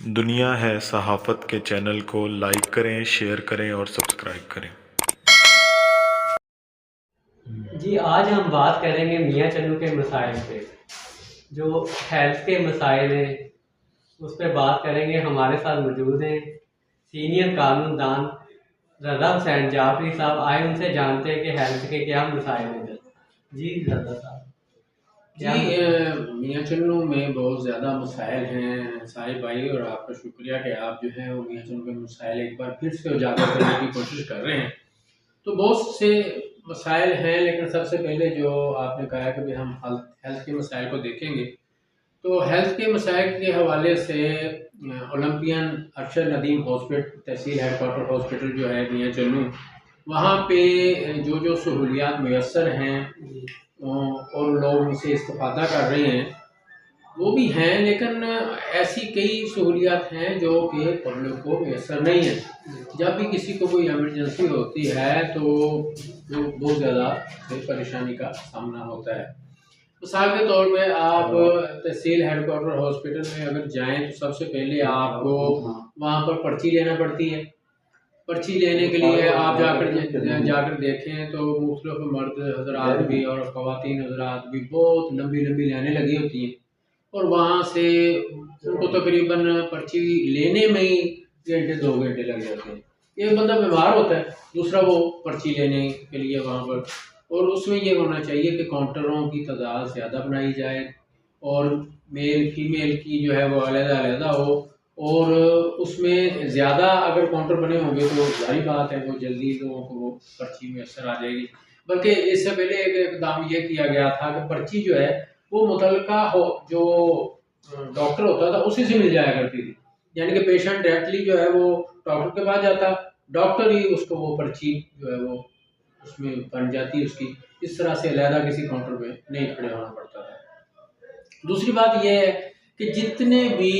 दुनिया है सहाफ़त के चैनल को लाइक करें, शेयर करें और सब्सक्राइब करें। जी, आज हम बात करेंगे मियाँ चन्नू के मसाइल पे। जो हेल्थ के मसाइल हैं उस पे बात करेंगे। हमारे साथ मौजूद हैं सीनियर कानूनदान रज़ा हुसैन जाफरी साहब। आए उनसे जानते हैं कि हेल्थ के क्या मसाइल हैं। जी रज़ा साहब, क्या मियाँ चन्नू में बहुत ज़्यादा मसाइल हैं साहिब भाई, और आपका शुक्रिया कि आप जो है वो मियाँ चन्नू के मसाइल एक बार फिर से उजागर करने की कोशिश कर रहे हैं। तो बहुत से मसाइल हैं, लेकिन सबसे पहले जो आपने कहा कि भाई हम हेल्थ के मसाइल को देखेंगे, तो हेल्थ के मसाइल के हवाले से ओलंपियन अरशद नदीम हॉस्पिटल तहसील हेडक्वार्टर हॉस्पिटल जो है मियाँ चन्नू, वहाँ पे जो जो सहूलियात मैसर हैं और लोग उनसे इस्तेफ़ादा कर रहे हैं वो भी हैं, लेकिन ऐसी कई सहूलियात हैं जो कि पब्लिक को मैसर नहीं है। जब भी किसी को कोई इमरजेंसी होती है तो बहुत ज़्यादा परेशानी का सामना होता है। मिसाल के तौर पे आप तहसील हेडक्वार्टर हॉस्पिटल में अगर जाएं तो सबसे पहले आपको वहाँ पर पर्ची लेना पड़ती है। पर्ची लेने के लिए आप जाकर देखें तो मुख्तलिफ मर्द हजरात भी और ख़वातीन हजरात भी बहुत लंबी लंबी लाइनें लगी होती हैं, और वहाँ से उनको तकरीबन पर्ची लेने में ही घंटे 2 घंटे लग जाते हैं। एक बंदा बीमार होता है, दूसरा वो पर्ची लेने के लिए वहाँ पर, और उसमें ये होना चाहिए कि काउंटरों की तादाद ज़्यादा बनाई जाए और मेल फीमेल की जो है वो अलग-अलग हो, और उसमें ज़्यादा अगर काउंटर बने होंगे तो जाहिर बात है वो जल्दी लोगों को वो पर्ची मैसर आ जाएगी। बल्कि इससे पहले एक इक़दाम ये किया गया था कि पर्ची जो है वो मुतल्लिका हो जो डॉक्टर होता था उसी से मिल जाया करती थी, यानी कि पेशेंट डायरेक्टली जो है वो डॉक्टर के पास जाता, डॉक्टर ही उसको वो पर्ची जो है वो उसमें बन जाती उसकी। इस तरह से अलहदा किसी काउंटर पे नहीं खड़े होना पड़ता था। दूसरी बात यह है कि जितने भी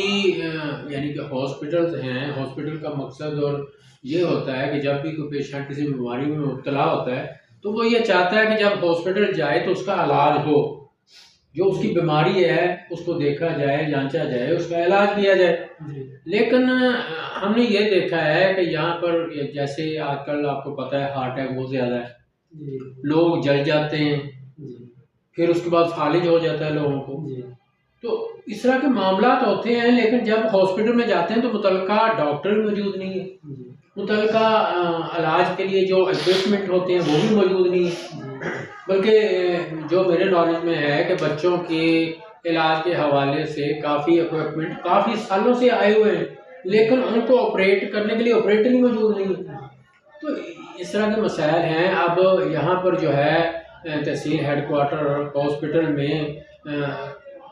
यानी कि हॉस्पिटल्स हैं, हॉस्पिटल का मकसद और ये होता है कि जब भी कोई पेशेंट किसी बीमारी में मुब्तला होता है तो वो ये चाहता है कि जब हॉस्पिटल जाए तो उसका इलाज हो, जो उसकी बीमारी है उसको देखा जाए, जांचा जाए, उसका इलाज किया जाए। लेकिन हमने ये देखा है कि यहाँ पर जैसे आजकल आपको पता है हार्ट अटैक बहुत ज़्यादा है, लोग जल जाते हैं, फिर उसके बाद फालिज हो जाता है लोगों को। तो इस तरह के मामला तो होते हैं, लेकिन जब हॉस्पिटल में जाते हैं तो मुतल्लिका डॉक्टर भी मौजूद नहीं है, मुतल्लिका इलाज के लिए जो इक्विपमेंट होते हैं वो भी मौजूद नहीं है। बल्कि जो मेरे नॉलेज में है कि बच्चों के इलाज के हवाले से काफ़ी इक्विपमेंट काफ़ी सालों से आए हुए हैं, लेकिन उनको ऑपरेट करने के लिए ऑपरेटर ही मौजूद नहीं है। तो इस तरह के मसाइल हैं। अब यहाँ पर जो है तहसील हेडक्वार्टर हॉस्पिटल में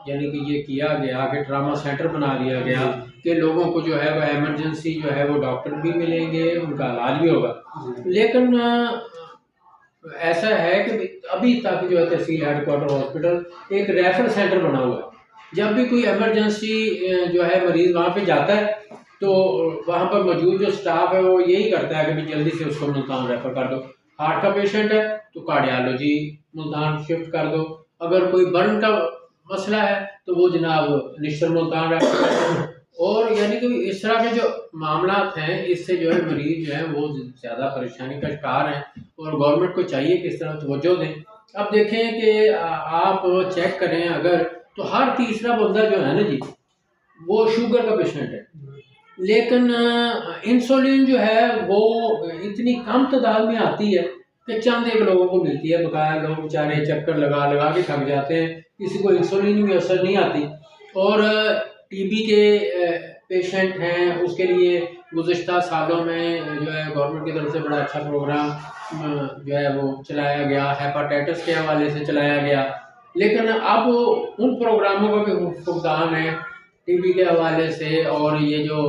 यानी कि ये किया गया कि ट्रामा सेंटर बना दिया गया कि लोगों को जो है वह इमरजेंसी जो है वो डॉक्टर भी मिलेंगे, उनका इलाज भी होगा। लेकिन ऐसा है कि अभी तक जो है तहसील हेडक्वार्टर हॉस्पिटल एक रेफर सेंटर बना हुआ है। जब भी कोई इमरजेंसी जो है मरीज़ वहाँ पे जाता है तो वहाँ पर मौजूद जो स्टाफ है वो यही करता है कि भाई जल्दी से उसको मुल्तान रेफर कर दो। हार्ट का पेशेंट है तो कार्डियोलॉजी मुल्तान शिफ्ट कर दो, अगर कोई बर्न का मसला है तो वो जनाब निश्चर मुल्तान रेफर कर दो। और यानी कि इस तरह के जो मामला हैं इससे जो है मरीज जो है वो ज़्यादा परेशानी का शिकार हैं, और गवर्नमेंट को चाहिए कि इस तरह तवज्जो दें। अब देखें कि आप चेक करें अगर तो हर तीसरा बंदा जो है ना जी वो शुगर का पेशेंट है, लेकिन इंसुलिन जो है वो इतनी कम तादाद में आती है कि चंद एक लोगों को मिलती है, बकाया लोग बेचारे चक्कर लगा लगा के थक जाते हैं, किसी को इंसुलिन भी असर नहीं आती। और टीबी के पेशेंट हैं उसके लिए गुज़िश्ता सालों में जो है गवर्नमेंट की तरफ से बड़ा अच्छा प्रोग्राम जो है वो चलाया गया, हेपाटाइटिस के हवाले से चलाया गया। लेकिन अब उन प्रोग्रामों का भी फुकदान है टीबी के हवाले से, और ये जो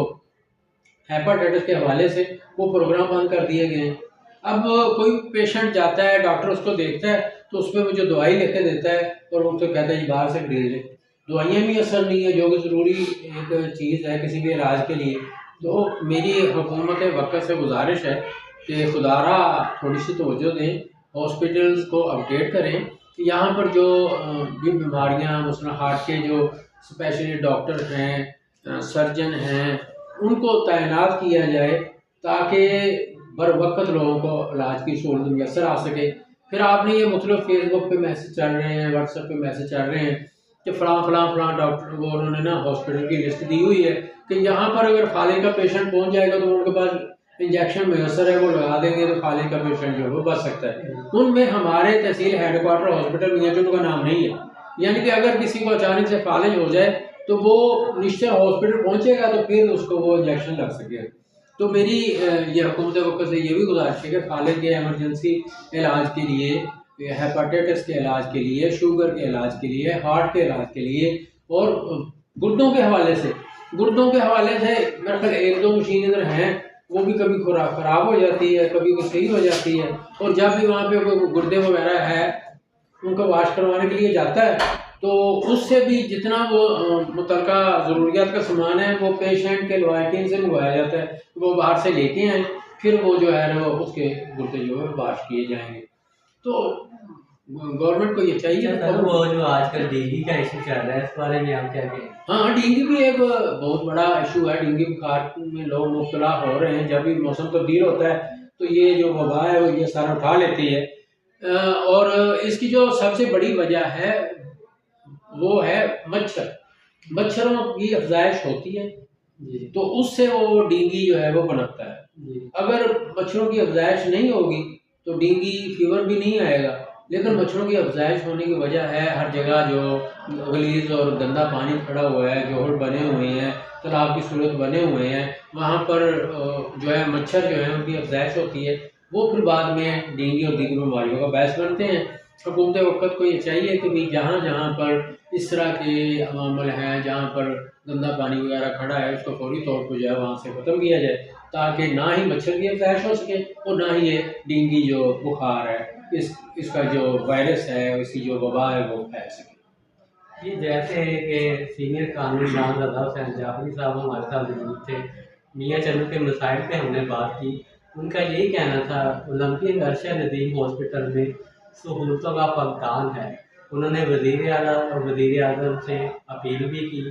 हेपाटाइटिस के हवाले से वो प्रोग्राम बंद कर दिए गए हैं। अब कोई पेशेंट जाता है, डॉक्टर उसको देखता है तो उस पर मुझे दवाई लिख के देता है और उनसे कहता है जी बाहर से खरीद लें। दवाइयाँ भी असर नहीं है जो कि ज़रूरी एक चीज़ है किसी भी इलाज के लिए। तो मेरी हुकूमत वक्त से गुजारिश है कि खुदारा थोड़ी सी तवज्जो दें, हॉस्पिटल्स को अपडेट करें कि यहाँ पर जो भी बीमारियाँ मसलन हार्ट के जो स्पेशलिस्ट डॉक्टर हैं सर्जन हैं, उनको तैनात किया जाए ताकि बर वक्त लोगों को इलाज की सहूलत मैसर आ सके। फिर आपने ये मतलब फेसबुक पे मैसेज चल रहे हैं, व्हाट्सएप पे मैसेज चल रहे हैं कि फ़लाँ डॉक्टर वो उन्होंने ना हॉस्पिटल की लिस्ट दी हुई है कि यहाँ पर अगर फाले का पेशेंट पहुँच जाएगा तो उनके पास इंजेक्शन मैसर है, वो लगा देंगे तो फाले का पेशेंट जो है वो बच सकता है। उनमें हमारे तहसील हेडक्वार्टर हॉस्पिटल मियाँचुन का नाम नहीं है। यानी कि अगर किसी को अचानक से फालिज हो जाए तो वो निश्चित हॉस्पिटल पहुंचेगा तो फिर उसको वो इंजेक्शन लग सके। तो मेरी ये हुकूमत वक्त से ये भी गुजारिश है कि फालिज के एमरजेंसी इलाज के लिए, हेपाटाइटिस के इलाज के लिए, शुगर के इलाज के लिए, हार्ट के इलाज के लिए और गुर्दों के हवाले से मेरे ख्याल एक दो मशीन इधर हैं, वो भी कभी ख़राब हो जाती है, कभी वो सही हो जाती है। और जब भी वहाँ पे कोई गुर्दे वगैरह है उनको वाश करवाने के लिए जाता है तो उससे भी जितना वो मुतलका ज़रूरियात का सामान है वो पेशेंट के लवाकिन से मंगवाया जाता है, वो बाहर से लेके आए, फिर वो जो है वो उसके गुर्दे जो है वाश किए जाएंगे। तो गवर्नमेंट को ये चाहिए। सर वो जो आजकल डेंगू का इशू चल रहा है इस बारे में आप क्या कहें? हाँ, डेंगू भी एक बहुत बड़ा इशू है। डेंगू बुखार में लोग मुब्तला हो रहे हैं। जब भी मौसम तब्दील होता है तो ये जो वबा है वो ये सारा उठा लेती है। और इसकी जो सबसे बड़ी वजह है वो है मच्छरों की अफजाइश होती है तो उससे वो डेंगू जो है वो पनपता है। अगर मच्छरों की अफजाइश नहीं होगी तो डेंगू फीवर भी नहीं आएगा। लेकिन मच्छरों की अफजाइश होने की वजह है हर जगह जो गलीज और गंदा पानी खड़ा हुआ है, जोहर बने हुए हैं, तालाब की सूरत बने हुए हैं, वहाँ पर जो है मच्छर जो है उनकी अफजाइश होती है, वो फिर बाद में डेंगू और दीगर बीमारियों का बायस बनते हैं। हुकूमत वक्त को ये चाहिए कि भाई जहाँ जहाँ पर इस तरह के अमामल हैं, जहाँ पर गंदा पानी वगैरह खड़ा है, उसको फौरी तौर पर जो है वहाँ से ख़त्म किया जाए ताकि ना ही मच्छर की अफजाइश हो सके और ना ही ये डेंगू जो बुखार है इसका जो वायरस है, इसकी जो वबा है वो फैल सके। ये जैसे कि सीनियर कानूनी नामजदा हुसैन जाफरी साहब हमारे साथ मौजूद थे, मियाँ चन्नू के मसाइल पे हमने बात की। उनका यही कहना था ओलंपियन अरशद नदीम हॉस्पिटल में सहूलतों का फकदान है। उन्होंने वज़ीर आला और वज़ीर आज़म से अपील भी की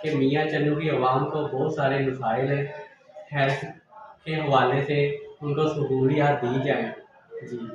कि मियाँ चन्नू की आवाम को बहुत सारे मसाइल हैं, हेल्थ के हवाले से उनको सहूलियात दी जाएँ। जी।